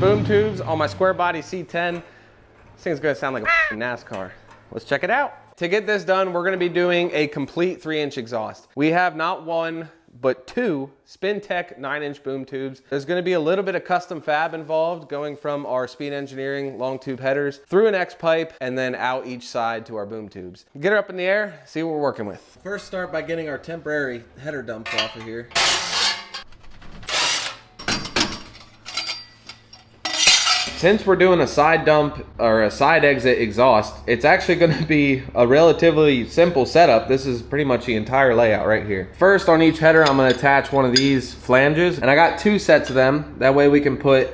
boom tubes on my square body C10. This thing's gonna sound like a NASCAR. Let's check it out. To get this done, we're gonna be doing a complete 3-inch exhaust. We have not one, but 2 SpinTech 9-inch boom tubes. There's gonna be a little bit of custom fab involved, going from our Speed Engineering long tube headers through an X pipe and then out each side to our boom tubes. Get her up in the air, see what we're working with. First, start by getting our temporary header dumps off of here. Since we're doing a side dump or a side exit exhaust, it's actually going to be a relatively simple setup. This is pretty much the entire layout right here. First, on each header, I'm going to attach one of these flanges, and I got 2 sets of them. That way we can put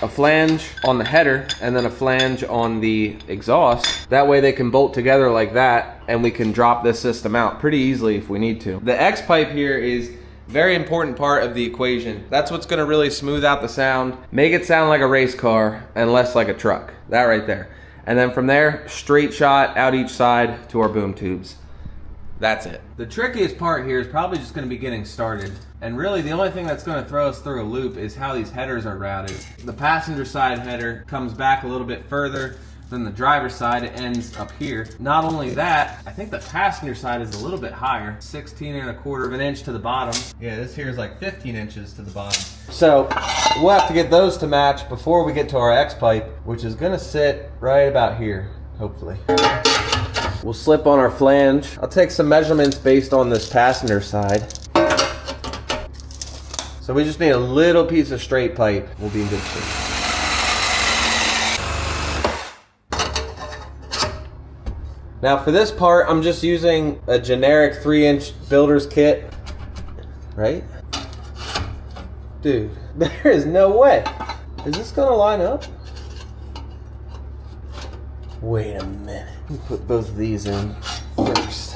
a flange on the header and then a flange on the exhaust. That way they can bolt together like that, and we can drop this system out pretty easily if we need to. The X pipe here is very important part of the equation. That's what's gonna really smooth out the sound, make it sound like a race car and less like a truck. That right there. And then from there, straight shot out each side to our boom tubes. That's it. The trickiest part here is probably just gonna be getting started. And really the only thing that's gonna throw us through a loop is how these headers are routed. The passenger side header comes back a little bit further than the driver's side. It ends up here. Not only that, I think the passenger side is a little bit higher, 16¼ of an inch to the bottom. Yeah, this here is like 15 inches to the bottom. So we'll have to get those to match before we get to our X pipe, which is gonna sit right about here, hopefully. We'll slip on our flange. I'll take some measurements based on this passenger side. So we just need a little piece of straight pipe. We'll be in good shape. Now for this part, I'm just using a generic 3-inch builder's kit, right? Dude, there is no way. Is this gonna line up? Wait a minute. Let me put both of these in first.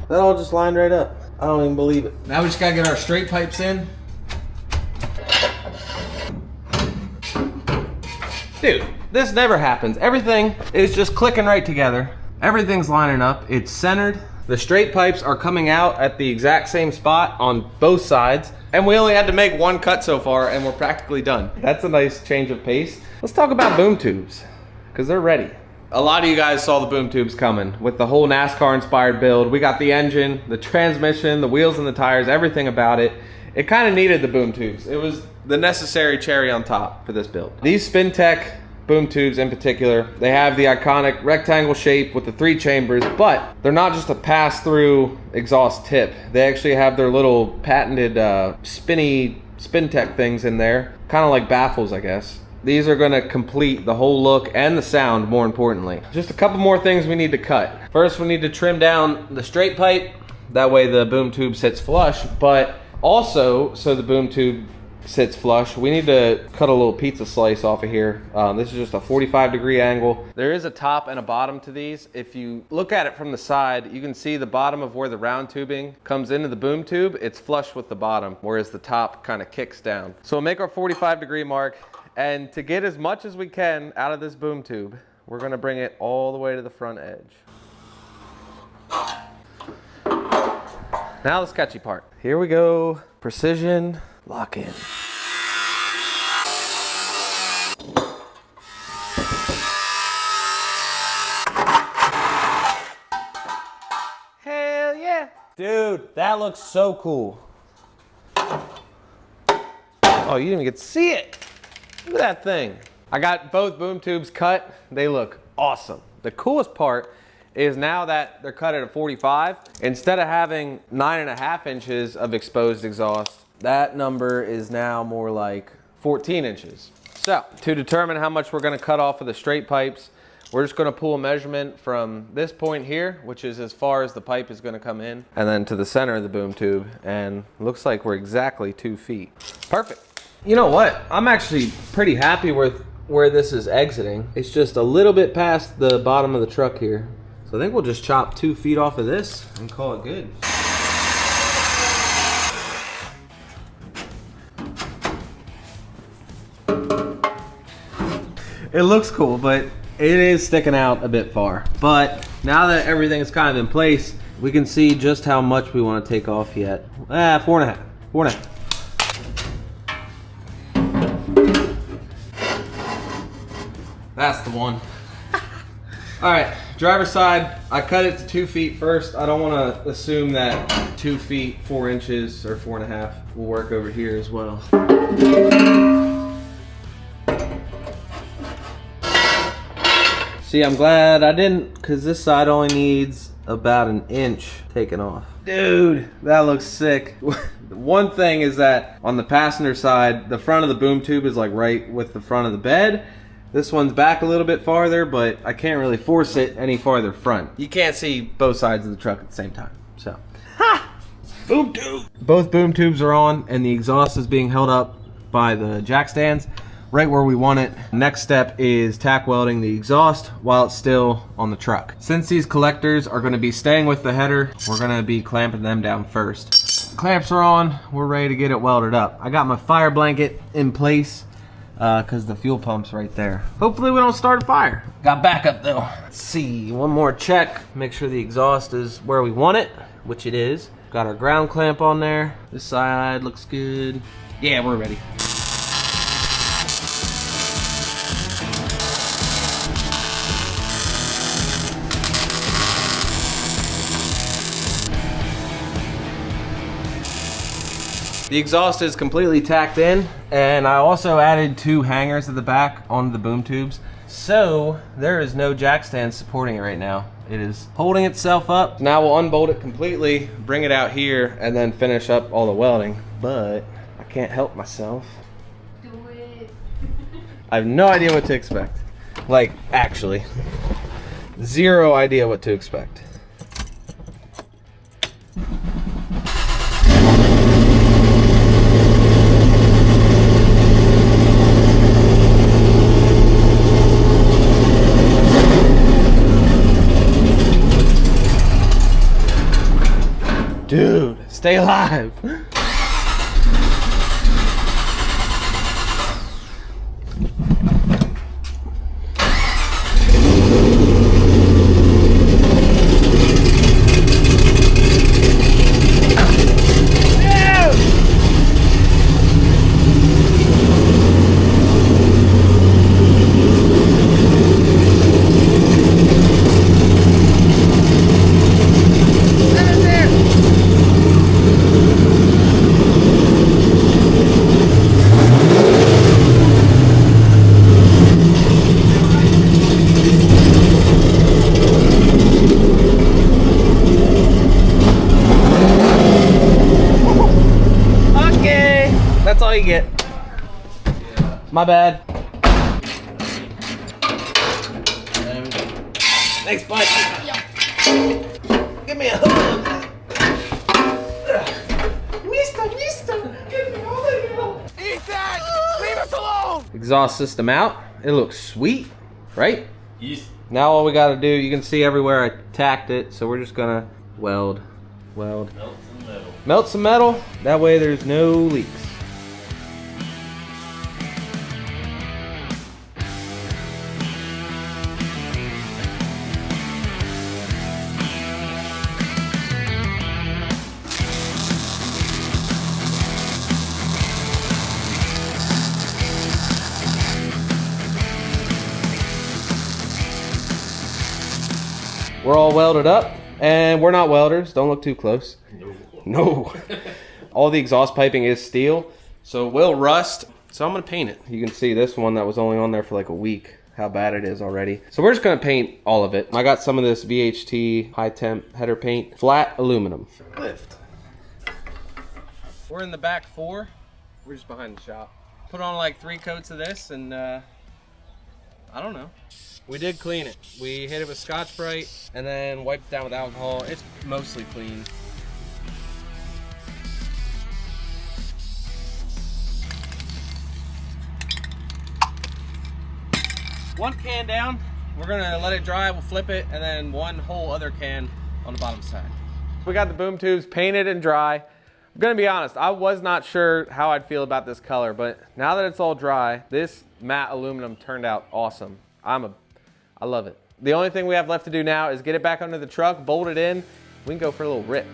That all just lined right up. I don't even believe it. Now we just gotta get our straight pipes in. Dude, this never happens. Everything is just clicking right together. Everything's lining up. It's centered. The straight pipes are coming out at the exact same spot on both sides. And we only had to make 1 cut so far and we're practically done. That's a nice change of pace. Let's talk about boom tubes, because they're ready. A lot of you guys saw the boom tubes coming with the whole NASCAR inspired build. We got the engine, the transmission, the wheels and the tires, everything about it. It kind of needed the boom tubes. It was the necessary cherry on top for this build. These SpinTech boom tubes in particular, they have the iconic rectangle shape with the 3 chambers, but they're not just a pass-through exhaust tip. They actually have their little patented spinny SpinTech things in there, kind of like baffles, I guess. These are gonna complete the whole look and the sound, more importantly. Just a couple more things we need to cut. First, we need to trim down the straight pipe. That way the boom tube sits flush, but also, so the boom tube sits flush, we need to cut a little pizza slice off of here. This is just a 45-degree angle. There is a top and a bottom to these. If you look at it from the side, you can see the bottom of where the round tubing comes into the boom tube. It's flush with the bottom, whereas the top kind of kicks down. So we'll make our 45-degree mark, and to get as much as we can out of this boom tube, we're gonna bring it all the way to the front edge. Now the sketchy part. Here we go. Precision, lock in. Hell yeah. Dude, that looks so cool. Oh, you didn't even get to see it. Look at that thing. I got both boom tubes cut. They look awesome. The coolest part is now that they're cut at a 45, instead of having 9.5 inches of exposed exhaust, that number is now more like 14 inches. So to determine how much we're gonna cut off of the straight pipes, we're just gonna pull a measurement from this point here, which is as far as the pipe is gonna come in, and then to the center of the boom tube, and looks like we're exactly 2 feet. Perfect. You know what? I'm actually pretty happy with where this is exiting. It's just a little bit past the bottom of the truck here. So I think we'll just chop 2 feet off of this and call it good. It looks cool, but it is sticking out a bit far. But now that everything is kind of in place, we can see just how much we want to take off yet. 4.5. 4.5. That's the one. All right, driver's side, I cut it to 2 feet first. I don't want to assume that 2 feet, 4 inches, or 4.5 will work over here as well. See, I'm glad I didn't, because this side only needs about 1 inch taken off. Dude, that looks sick. One thing is that on the passenger side, the front of the boom tube is like right with the front of the bed. This one's back a little bit farther, but I can't really force it any farther front. You can't see both sides of the truck at the same time, so. Ha! Boom tube! Both boom tubes are on, and the exhaust is being held up by the jack stands right where we want it. Next step is tack welding the exhaust while it's still on the truck. Since these collectors are gonna be staying with the header, we're gonna be clamping them down first. Clamps are on, we're ready to get it welded up. I got my fire blanket in place because the fuel pump's right there. Hopefully we don't start a fire. Got backup though. Let's see, one more check. Make sure the exhaust is where we want it, which it is. Got our ground clamp on there. This side looks good. Yeah, we're ready. The exhaust is completely tacked in, and I also added 2 hangers at the back on the boom tubes. So there is no jack stand supporting it right now. It is holding itself up. Now we'll unbolt it completely, bring it out here, and then finish up all the welding. But I can't help myself. Do it. I have no idea what to expect. Like, actually. 0 idea what to expect. Dude, stay alive. That's all you get. My bad. Thanks, bud. Give me a hug. Mister, give me a hug. Eat that! Leave us alone! Exhaust system out. It looks sweet, right? Yes. Now all we gotta do, you can see everywhere I tacked it, so we're just gonna weld. Melt some metal. Melt some metal, that way there's no leaks. We're all welded up, and we're not welders. Don't look too close. No. All the exhaust piping is steel, so it will rust. So I'm gonna paint it. You can see this one that was only on there for like a week, how bad it is already. So we're just gonna paint all of it. I got some of this VHT high temp header paint, flat aluminum. Lift. We're in the back 4. We're just behind the shop. Put on like 3 coats of this, and I don't know. We did clean it. We hit it with Scotch-Brite and then wiped it down with alcohol. It's mostly clean. One can down. We're gonna let it dry, we'll flip it, and then one whole other can on the bottom side. We got the boom tubes painted and dry. I'm gonna be honest, I was not sure how I'd feel about this color, but now that it's all dry, this matte aluminum turned out awesome. I love it. The only thing we have left to do now is get it back under the truck, bolt it in, we can go for a little rip.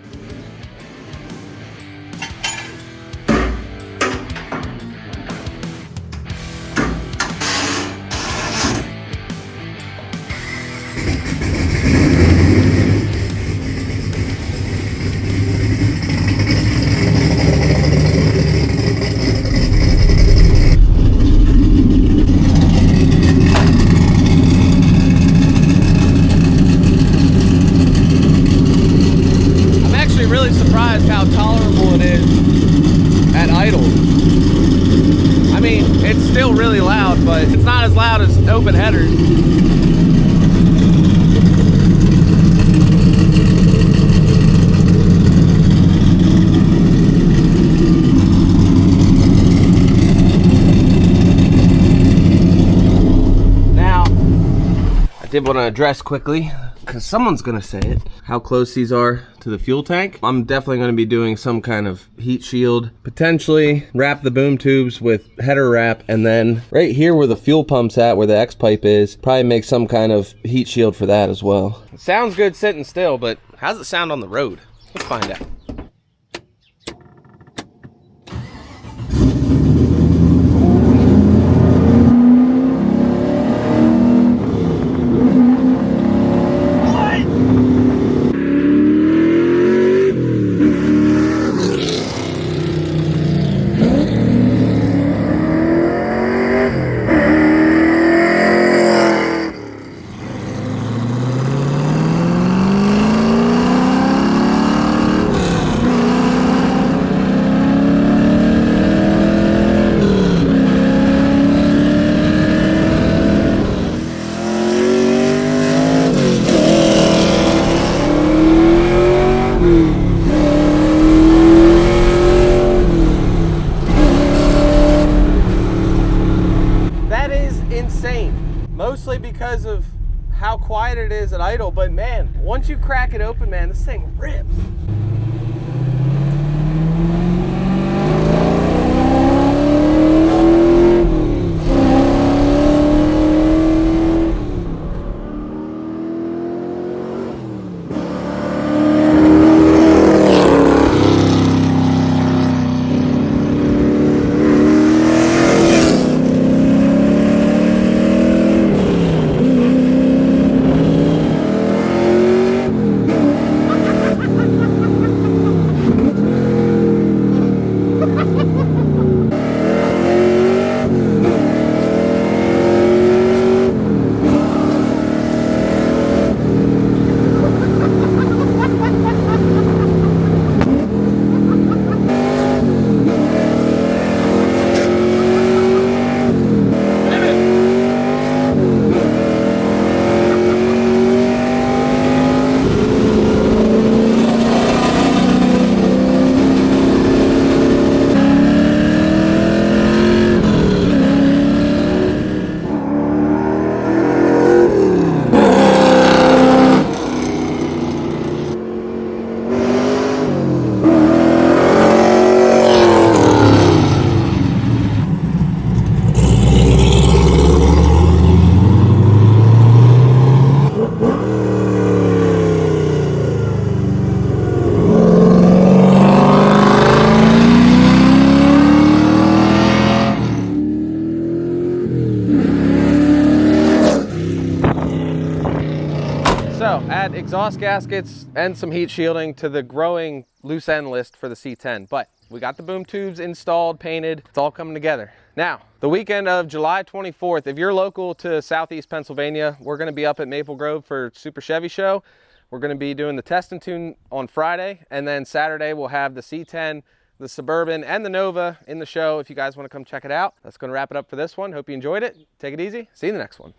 but it's not as loud as open headers. Did want to address quickly, because someone's gonna say it, how close these are to the fuel tank. I'm definitely going to be doing some kind of heat shield, potentially wrap the boom tubes with header wrap, and then right here where the fuel pump's at, where the X pipe is, probably make some kind of heat shield for that as well. It sounds good sitting still, but how's it sound on the road? Let's find out. Mostly because of how quiet it is at idle, but man, once you crack it open, man, this thing rips. So add exhaust gaskets and some heat shielding to the growing loose end list for the C10, but we got the boom tubes installed, painted, it's all coming together. Now, the weekend of July 24th, if you're local to Southeast Pennsylvania, we're gonna be up at Maple Grove for Super Chevy Show. We're gonna be doing the test and tune on Friday, and then Saturday we'll have the C10, the Suburban, and the Nova in the show if you guys wanna come check it out. That's gonna wrap it up for this one. Hope you enjoyed it. Take it easy. See you in the next one.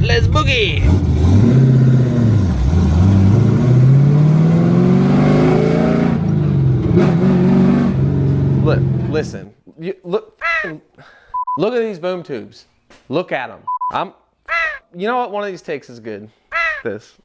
Let's boogie! Look, listen. Look at these boom tubes. Look at them. You know what? One of these takes is good. This.